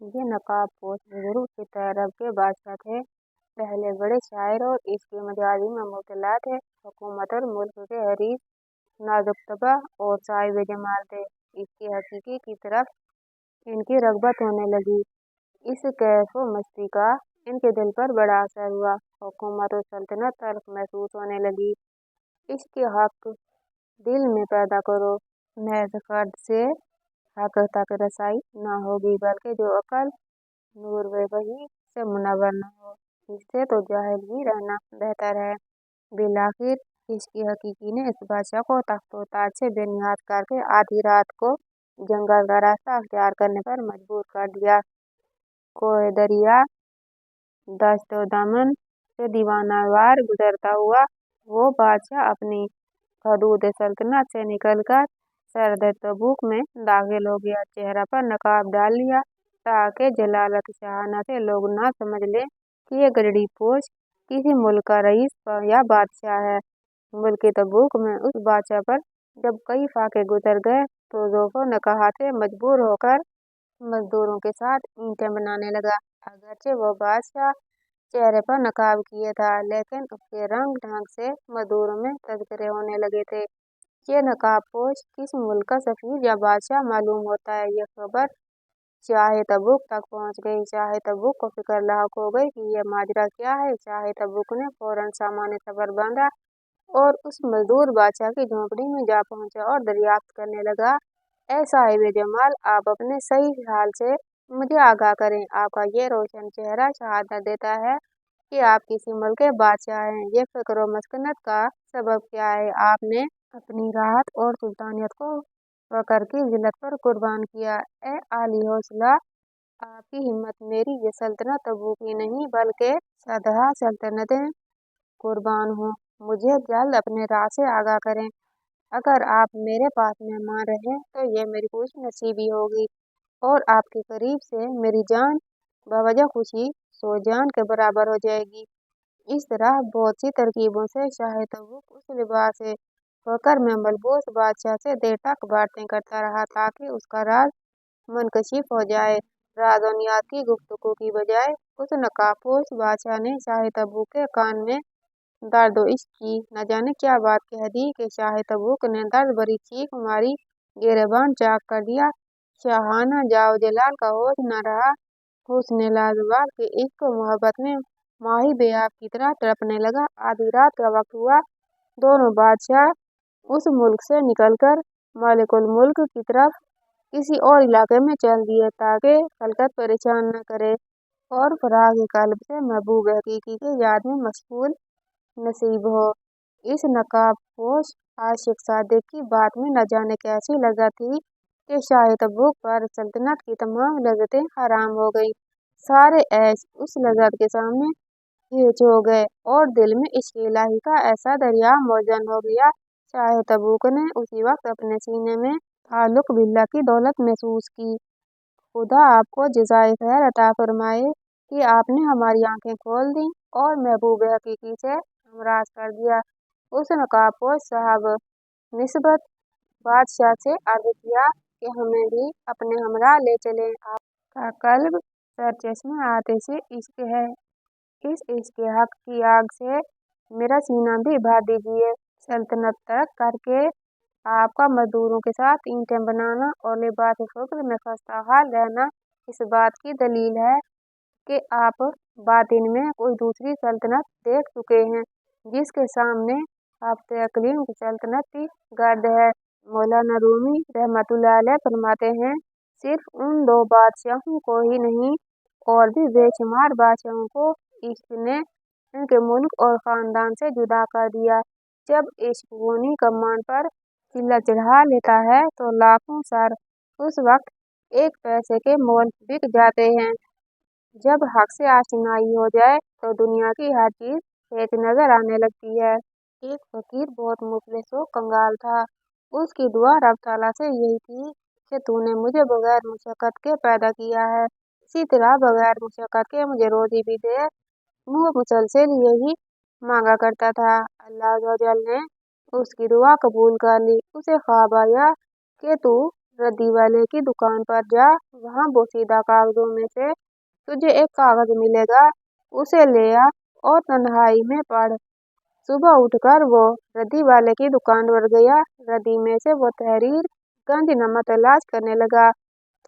ये नकाबपोश बुजुर्ग सित अरब के बादशाह थे। पहले बड़े शायर और इसके मजाजी में मुब्तला थे। हुकूमत और मुल्क के हरीफ, नाजुक तबह और साहिब जमाल थे। इसकी हकीकी की तरफ इनकी रग़बत होने लगी। इस कैफो मस्ती का इनके दिल पर बड़ा असर हुआ। हुकूमत और सल्तनत तल्ख महसूस होने लगी। इसके हक दिल में पैदा करो, महज फर्द से हक तक रसाई न होगी, बल्कि जो अकल नूर व वही से मुनव्वर न हो, इससे तो जाहिल ही रहना बेहतर है। बिलाखिर इसकी हकीकी ने इस बादशाह को तख्तो ताज से बेनियाज करके आधी रात को जंगल का रास्ता अख्तियार करने पर मजबूर कर दिया। कोहे दरिया दश्तो दमन से दीवानावार गुजरता हुआ वो बादशाह अपनी हदूद सल्तनत से निकलकर सरहद तबूक में दाखिल हो गया। चेहरा पर नकाब डाल लिया ताकि जलालत शाहाना से लोग ना समझ ले कि ये गरड़ी पोश किसी मुल्क का रईस या बादशाह है। मुल्क तबूक में उस बादशाह पर जब कई फाके गुजर गए तो ज़ोफ़ो नकाहा से मजबूर होकर मजदूरों के साथ ईंटें बनाने लगा। अगरचे वो बादशाह चेहरे पर नकाब किए था, लेकिन उसके रंग ढंग से मजदूरों में तज़किरे होने लगे थे। ये नकाबपोश किस मुल्क का सफीर या बादशाह मालूम होता है। ये खबर शाह तबूक तक पहुंच गई। शाह तबूक को फिक्र लाहक हो गई कि यह माजरा क्या है। शाह तबूक ने फौरन सामान सफर बांधा और उस मजदूर बादशाह की झोंपड़ी में जा पहुंचा और दरियाफ्त करने लगा, ए साहिब जमाल, आप अपने सही हाल से मुझे आगाह करें। आपका ये रोशन चेहरा शहादत देता है कि आप किसी मुल्क के बादशाह हैं। ये फिक्र व मस्कनत का सबब क्या है। आपने अपनी राहत और सुल्तानियत को फकर की जिल्लत पर कुर्बान किया। ए आली हौसला, आपकी हिम्मत मेरी ये सल्तनत तबूक ही नहीं बल्कि सदहा सल्तनतें कुर्बान हो। मुझे जल्द अपने राह से आगाह करें। अगर आप मेरे पास मेहमान रहे तो ये मेरी खुश नसीबी होगी और आपके करीब से मेरी जान बवजह खुशी सो जान के बराबर हो जाएगी। इस तरह बहुत सी तरकीबों से शाह तबूक उस लिबास फकर में मलबूस बादशाह से देर तक बातें करता रहा ताकि उसका राज मुनकशिफ हो जाए। राज और नियात की गुफ्तगू की बजाय उस नकाबपोश बादशाह ने शाह तबूक के कान में दर्द व इश्क की न जाने क्या बात कह दी कि शाह तबूक ने दर्द भरी चीख मारी, गिरबान चाक कर दिया। शाहाना जाओ जलाल का होश न रहा। हुस्न लाजवाब के इश्क व मोहब्बत में माही बेआब की तरह तड़पने लगा। आधी रात का वक्त हुआ। दोनों बादशाह उस मुल्क से निकलकर मालिकुल मुल्क की तरफ किसी और इलाके में चल दिए ताकि खलकत परेशान न करे और फराग कल्ब से महबूब हकीकी के याद में मशगूल नसीब हो। इस नकाबपोश आशिक सादिक की बात में न जाने कैसी लज्जत थी कि शाह तबूक पर सल्तनत की तमाम लज्जतें हराम हो गई। सारे ऐश उस लज्जत के सामने हिच हो गए और दिल में इश्क इलाही का ऐसा दरिया मौजन हो गया। शाह तबूक ने उसी वक्त अपने सीने में ताल्लुक बिल्ला की दौलत महसूस की। खुदा आपको जज़ाए खैर अता फरमाए कि आपने हमारी आंखें खोल दी और महबूब हकीकी से हमराज कर दिया। उस नकाबपोश साहब निस्बत बादशाह से अर्ज किया कि हमें भी अपने हमरा ले चलें। आपका कल्ब सरचश्मे आतिश इश्क है। इस इश्क हक की आग से मेरा सीना भी भर दीजिए। सल्तनत तरक करके आपका मजदूरों के साथ ईंटें बनाना और लिबास फक्र में खस्ता हाल रहना इस बात की दलील है कि आप बातिन में कोई दूसरी सल्तनत देख चुके हैं जिसके सामने हफ्ते अकलीम की सल्तनत की गर्द है। मौलाना रूमी रहमतुल्लाह अलैह फरमाते हैं, सिर्फ उन दो बादशाहों को ही नहीं और भी बेशुमार बादशाहों को इश्क ने उनके मुल्क और खानदान से जुदा कर दिया। जब इश्क खूनी कमान पर चिल्ला चढ़ा लेता है तो लाखों सर उस वक्त एक पैसे के मोल बिक जाते हैं। जब हक से आशनाई हो जाए तो दुनिया की हर चीज फेक नजर आने लगती है। एक फकीर बहुत मुफलिस व कंगाल था। उसकी दुआ रब ताला से यही थी कि तूने मुझे बगैर मुशक्कत के पैदा किया है, इसी तरह बगैर मुशक्कत के मुझे रोजी भी दे। वो मुसलसल यही मांगा करता था। अल्लाह अज़्ज़ व जल ने उसकी दुआ कबूल कर ली। उसे ख्वाब आया कि तू रद्दी वाले की दुकान पर जा, वहाँ बोसीदा कागजों में से तुझे एक कागज मिलेगा, उसे ले आ और तन्हाई में पढ़। सुबह उठकर वो रद्दी वाले की दुकान पर गया। रद्दी में से वो तहरीर गंजनामा तलाश करने लगा।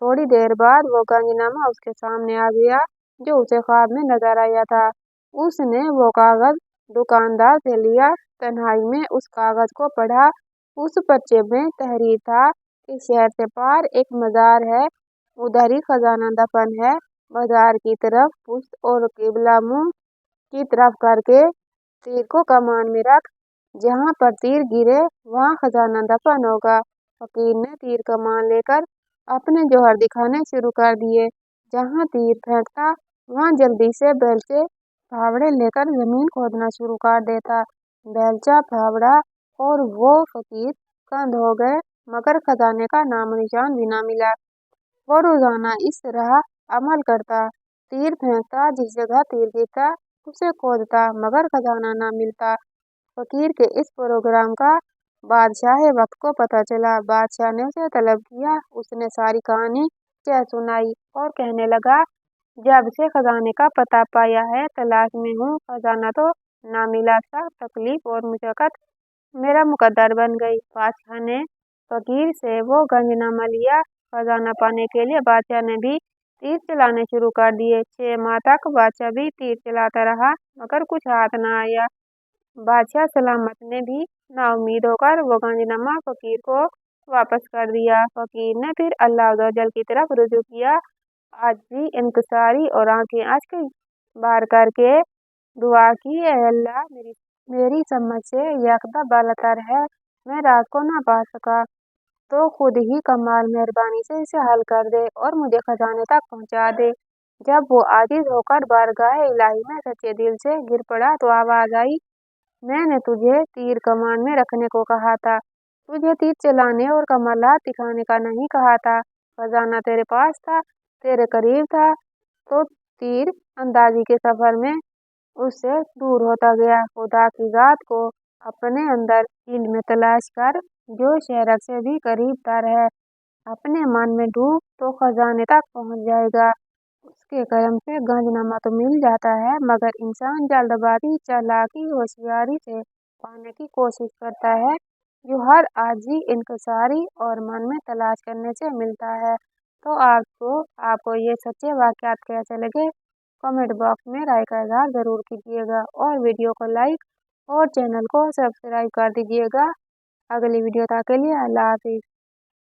थोड़ी देर बाद वो गंजनामा उसके सामने आ गया, जो उसे ख्वाब में नजर आया था। उसने वो कागज दुकानदार से लिया, तन्हाई में उस कागज को पढ़ा। उस पर्चे में तहरीर था कि शहर से पार एक मजार है, उधर ही खजाना दफन है। मजार की तरफ पुश्त और किबला मुंह की तरफ करके तीर को कमान में रख, जहाँ पर तीर गिरे वहाँ खजाना दफन होगा। फकीर ने तीर कमान लेकर अपने जौहर दिखाने शुरू कर दिए। जहाँ तीर फेंकता वहाँ जल्दी से बेलचे फावड़े लेकर जमीन खोदना शुरू कर देता। बेलचा, फावड़ा और वो फकीर कंध हो गए, मगर खजाने का नामो निशान भी ना मिला। वो रोजाना इस तरह अमल करता, तीर फेंकता, जिस जगह तीर गिरता उसे खोदता, मगर खजाना ना मिलता। फकीर के इस प्रोग्राम का बादशाह वक्त को पता चला। बादशाह ने उसे तलब किया। उसने सारी कहानी उसे सुनाई और कहने लगा, जब से खजाने का पता पाया है तलाश में हूँ, खजाना तो ना मिला, सब तकलीफ और मुशक्कत मेरा मुकद्दर बन गई। बादशाह ने फकीर से वो गंजनामा लिया। खजाना पाने के लिए बादशाह ने भी तीर चलाने शुरू कर दिए। 6 माह तक बादशाह भी तीर चलाता रहा, मगर कुछ हाथ न आया। बादशाह सलामत ने भी नाउम्मीद होकर वो गंजनामा फकीर को वापस कर दिया। फकीर ने फिर अल्लाह अज़्ज़वजल की तरफ रुजू किया। आज भी इंतसारी और आंखें आंच बार करके दुआ की, ऐ अल्लाह, मेरी समझ से यकदा बालातर है, मैं रात को ना पा सका, तो खुद ही कमाल मेहरबानी से इसे हल कर दे और मुझे खजाने तक पहुंचा दे। जब वो आजिज होकर बारगाह इलाही में सच्चे दिल से गिर पड़ा तो आवाज आई, मैंने तुझे तीर कमान में रखने को कहा था, तुझे तीर चलाने और कमालात दिखाने का नहीं कहा था। खजाना तेरे पास था, तेरे करीब था, तो तीर अंदाजी के सफर में उससे दूर होता गया। खुदा की जात को अपने अंदर इल्म तलाश कर, जो शहरक से भी करीब तर है, अपने मन में डूब तो खजाने तक पहुंच जाएगा। उसके करम से गंजनामा तो मिल जाता है, मगर इंसान जल्दबाजी, चालाकी, होशियारी से पाने की कोशिश करता है, जो हर आजी, इंकसारी और मन में तलाश करने से मिलता है। तो आपको ये सच्चे वाकयात कैसे लगे, कमेंट बॉक्स में राय का इजहार जरूर कीजिएगा और वीडियो को लाइक और चैनल को सब्सक्राइब कर दीजिएगा। अगली वीडियो तक के लिए अल्लाह हाफिज।